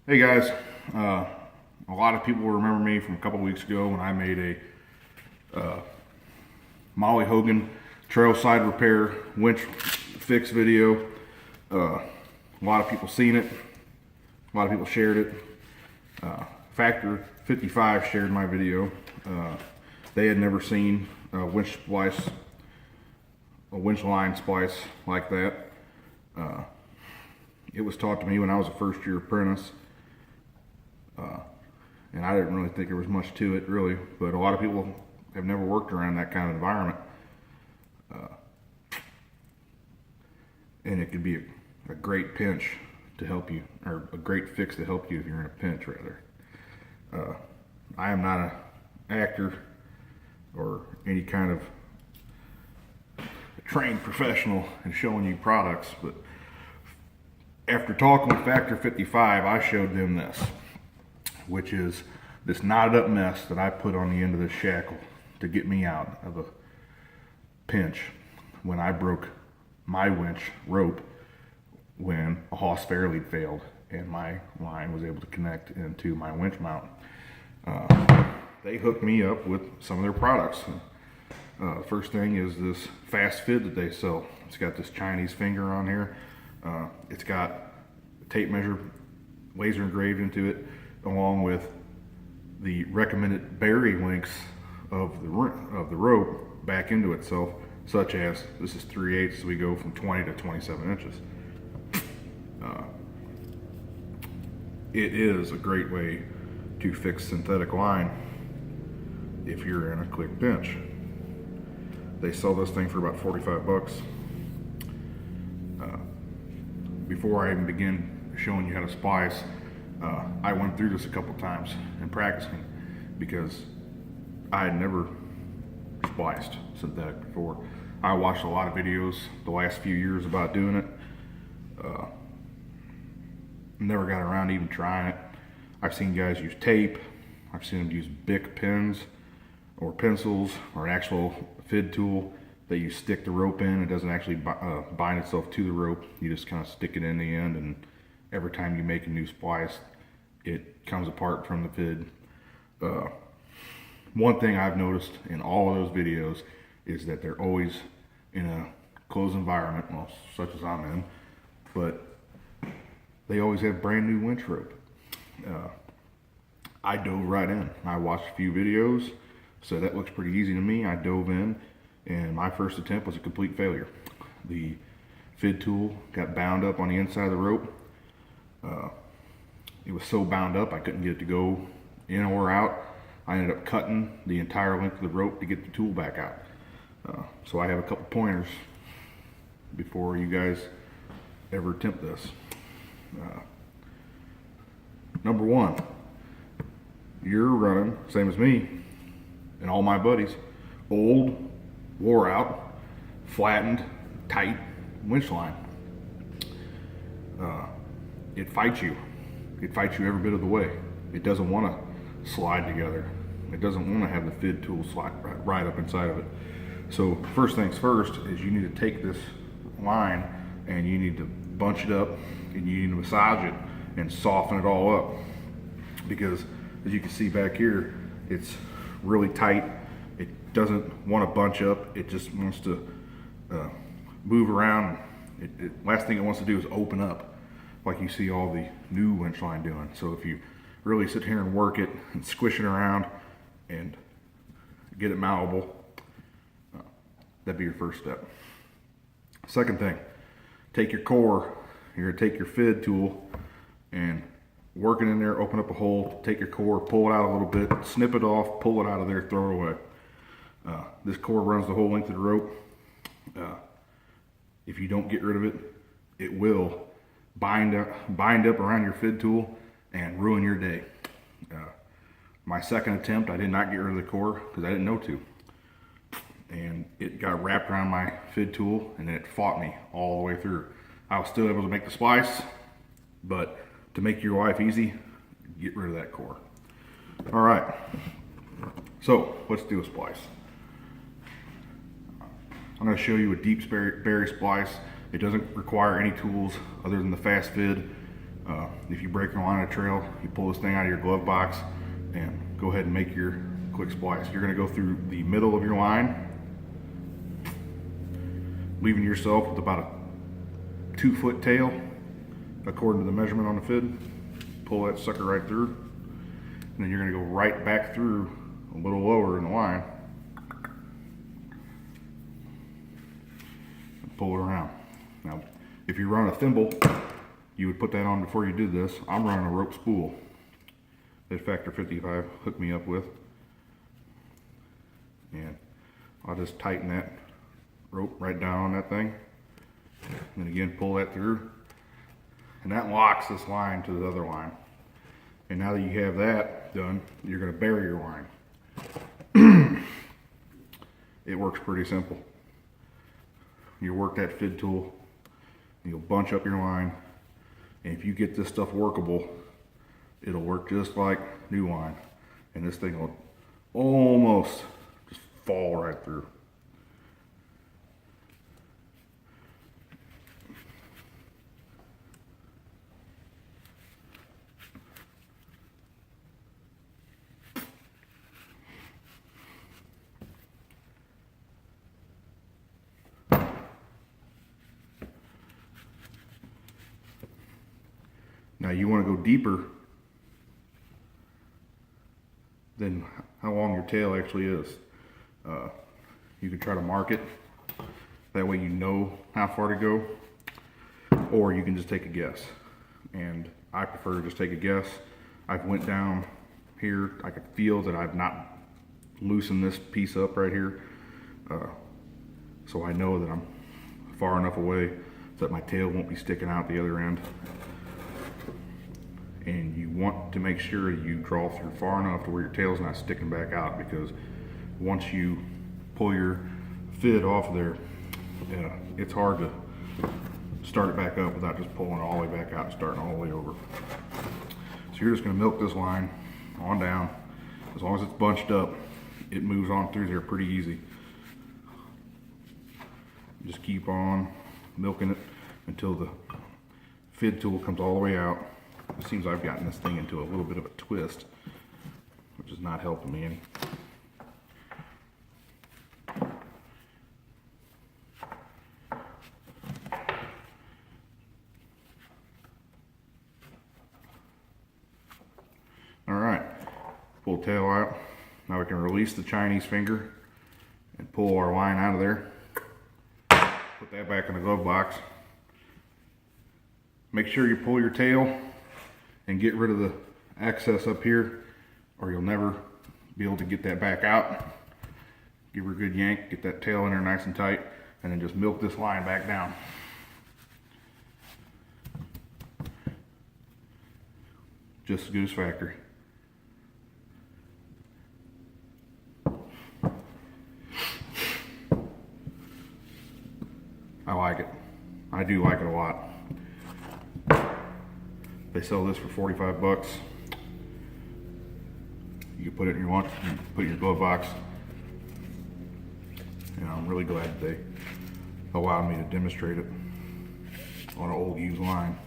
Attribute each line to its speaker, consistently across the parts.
Speaker 1: Hey guys, a lot of people remember me from a couple weeks ago when I made a Molly Hogan trail side repair winch fix video. A lot of people seen it, a lot of people shared it. Factor 55 shared my video. They had never seen a winch line splice like that. It was taught to me when I was a first year apprentice. And I didn't really think there was much to it, really. But a lot of people have never worked around that kind of environment. And it could be a great pinch to help you, or a great fix to help you if you're in a pinch, rather. I am not an actor or any kind of trained professional in showing you products, but after talking with Factor 55, I showed them this, which is this knotted up mess that I put on the end of this shackle to get me out of a pinch when I broke my winch rope when a Hawse fairlead failed and my line was able to connect into my winch mount. They hooked me up with some of their products. First thing is this Fast FID that they sell. It's got this Chinese finger on here. It's got a tape measure laser engraved into it, along with the recommended bearing lengths of the rope back into itself, such as this is 3/8, so we go from 20 to 27 inches. It is a great way to fix synthetic line if you're in a quick pinch. They sell this thing for about 45 bucks. Before I even begin showing you how to splice, I went through this a couple times in practicing because I had never spliced synthetic before. I watched a lot of videos the last few years about doing it. Never got around to even trying it. I've seen guys use tape. I've seen them use Bic pens or pencils or an actual FID tool that you stick the rope in. It doesn't actually bind itself to the rope. You just kind of stick it in the end, and every time you make a new splice, it comes apart from the FID. One thing I've noticed in all of those videos is that they're always in a closed environment, well, such as I'm in, but they always have brand new winch rope. I dove right in. I watched a few videos, so that looks pretty easy to me. I dove in, and my first attempt was a complete failure. The FID tool got bound up on the inside of the rope. It was so bound up I couldn't get it to go in or out. I ended up cutting the entire length of the rope to get the tool back out. So I have a couple pointers before you guys ever attempt this. Number one, you're running, same as me and all my buddies, old, wore out, flattened, tight winch line. It fights you. It fights you every bit of the way. It doesn't want to slide together. It doesn't want to have the FID tool slide right up inside of it. So first things first is you need to take this line and you need to bunch it up and you need to massage it and soften it all up, because as you can see back here, it's really tight. It doesn't want to bunch up. It just wants to move around. Last thing it wants to do is open up, like you see all the new winch line doing. So if you really sit here and work it and squish it around and get it malleable, that'd be your first step. Second thing, take your core. You're gonna take your FID tool and work it in there, open up a hole, take your core, pull it out a little bit, snip it off, pull it out of there, throw it away. This core runs the whole length of the rope. If you don't get rid of it, it will bind up around your FID tool and ruin your day. My second attempt, I did not get rid of the core because I didn't know to. And it got wrapped around my FID tool and it fought me all the way through. I was still able to make the splice, but to make your life easy, get rid of that core. All right, so let's do a splice. I'm going to show you a deep berry splice. It doesn't require any tools other than the Fast FID. If you break your line on a trail, you pull this thing out of your glove box and go ahead and make your quick splice. You're going to go through the middle of your line, leaving yourself with about a 2-foot tail according to the measurement on the FID. Pull that sucker right through, and then you're going to go right back through a little lower in the line and pull it around. Now, if you run a thimble, you would put that on before you did this. I'm running a rope spool that Factor 55 hooked me up with, and I'll just tighten that rope right down on that thing, and then again pull that through, and that locks this line to the other line. And now that you have that done, you're going to bury your line. It works pretty simple. You work that FID tool, you'll bunch up your line, and if you get this stuff workable, it'll work just like new line, and this thing will almost just fall right through. Now you want to go deeper than how long your tail actually is. You can try to mark it. That way you know how far to go. Or you can just take a guess. And I prefer to just take a guess. I've went down here. I could feel that I've not loosened this piece up right here. So I know that I'm far enough away so that my tail won't be sticking out the other end. And you want to make sure you draw through far enough to where your tail's not sticking back out, because once you pull your FID off of there, it's hard to start it back up without just pulling it all the way back out and starting all the way over. So you're just going to milk this line on down. As long as it's bunched up, it moves on through there pretty easy. Just keep on milking it until the FID tool comes all the way out. It seems I've gotten this thing into a little bit of a twist, which is not helping me any. All right, pull the tail out. Now we can release the Chinese finger and pull our line out of there. Put that back in the glove box. Make sure you pull your tail and get rid of the excess up here, or you'll never be able to get that back out. Give her a good yank, get that tail in there nice and tight, and then just milk this line back down. Just as good as factory. I like it. I do like it a lot. They sell this for 45 bucks. You can put it in your lunch, put it in your glove box. And I'm really glad that they allowed me to demonstrate it on an old used line.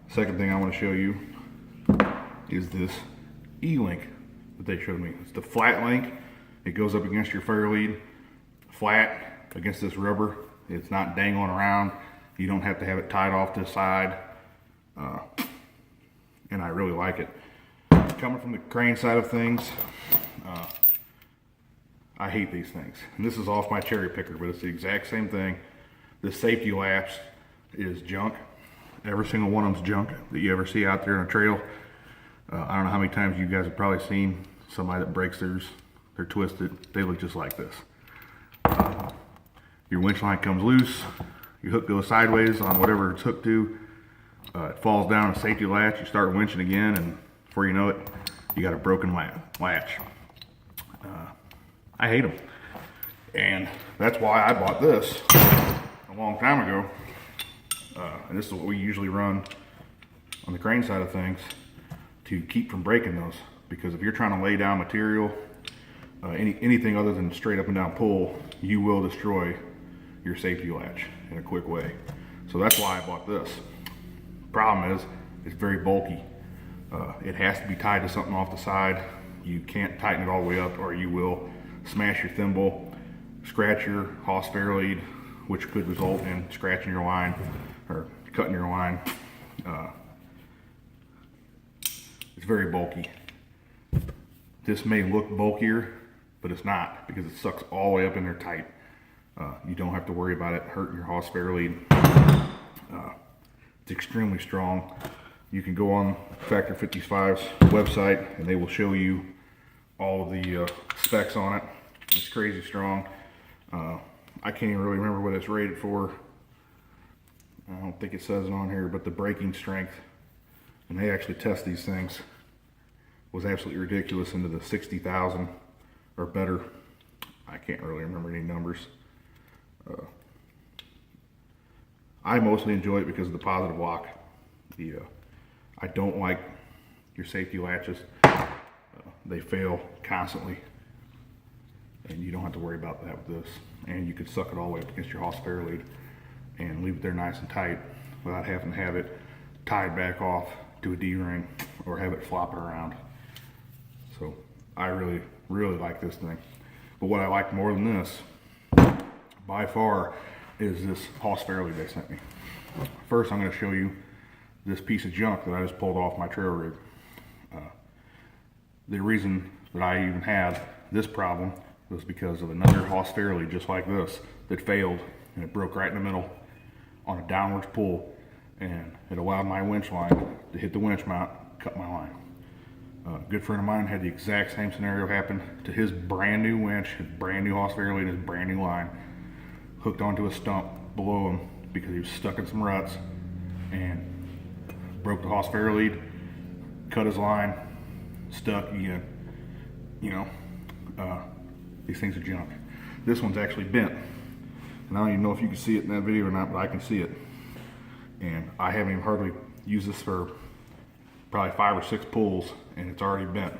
Speaker 1: Second thing I want to show you is this E-link that they showed me. It's the flat link. It goes up against your fairlead, flat against this rubber. It's not dangling around. You don't have to have it tied off to the side, and I really like it. Coming from the crane side of things, I hate these things. And this is off my cherry picker, but it's the exact same thing. This safety latch is junk. Every single one of them's junk that you ever see out there on a trail. I don't know how many times you guys have probably seen somebody that breaks theirs. They're twisted. They look just like this. Your winch line comes loose. Your hook goes sideways on whatever it's hooked to. It falls down a safety latch. You start winching again, and before you know it, you got a broken latch. I hate them. And that's why I bought this a long time ago. And this is what we usually run on the crane side of things to keep from breaking those. Because if you're trying to lay down material, anything other than straight up and down pull, you will destroy your safety latch in a quick way. So that's why I bought this. Problem is, it's very bulky. It has to be tied to something off the side. You can't tighten it all the way up or you will smash your thimble, scratch your Hawse fairlead, which could result in scratching your line or cutting your line. It's very bulky. This may look bulkier, but it's not, because it sucks all the way up in there tight. You don't have to worry about it hurting your Hawse fairlead. It's extremely strong. You can go on Factor 55's website and they will show you all of the specs on it. It's crazy strong. I can't even really remember what it's rated for. I don't think it says it on here, but the braking strength, and they actually test these things, was absolutely ridiculous, into the 60,000 or better. I can't really remember any numbers. I mostly enjoy it because of the positive lock. I don't like your safety latches. They fail constantly, and you don't have to worry about that with this. And you could suck it all the way up against your Hawse fairlead and leave it there nice and tight without having to have it tied back off to a D-ring or have it flopping around. So I really, really like this thing. But what I like more than this, by far, is this Hawse fairlead they sent me. First, I'm going to show you this piece of junk that I just pulled off my trail rig. The reason that I even had this problem was because of another Hawse fairlead just like this that failed, and it broke right in the middle on a downwards pull, and it allowed my winch line to hit the winch mount, cut my line. A good friend of mine had the exact same scenario happen to his brand new winch, his brand new Hawse fairlead, his brand new line, hooked onto a stump below him because he was stuck in some ruts, and broke the Hawse fairlead, cut his line, stuck again. You know, these things are junk. This one's actually bent, and I don't even know if you can see it in that video or not, but I can see it. And I haven't even hardly used this for probably 5 or 6 pulls, and it's already bent.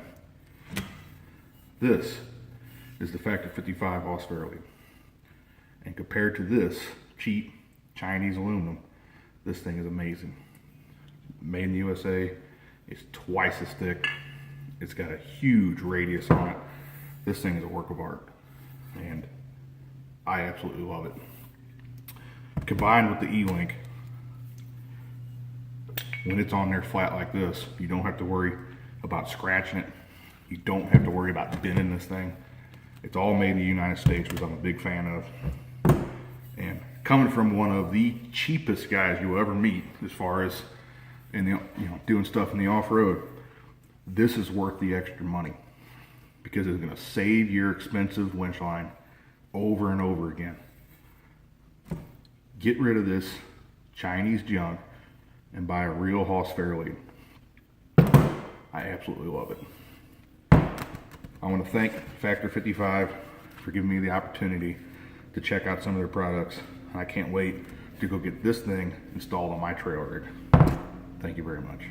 Speaker 1: This is the Factor 55 Hawse fairlead, and compared to this cheap Chinese aluminum, this thing is amazing. Made in the USA. It's twice as thick. It's got a huge radius on it. This thing is a work of art, and I absolutely love it. Combined with the E-link, when it's on there flat like this, you don't have to worry about scratching it. You don't have to worry about bending this thing. It's all made in the United States, which I'm a big fan of. And coming from one of the cheapest guys you'll ever meet, as far as in the, doing stuff in the off-road, this is worth the extra money, because it's going to save your expensive winch line over and over again. Get rid of this Chinese junk and buy a real Hawse fairlead. I absolutely love it. I want to thank Factor 55 for giving me the opportunity to check out some of their products. I can't wait to go get this thing installed on my trail rig. Thank you very much.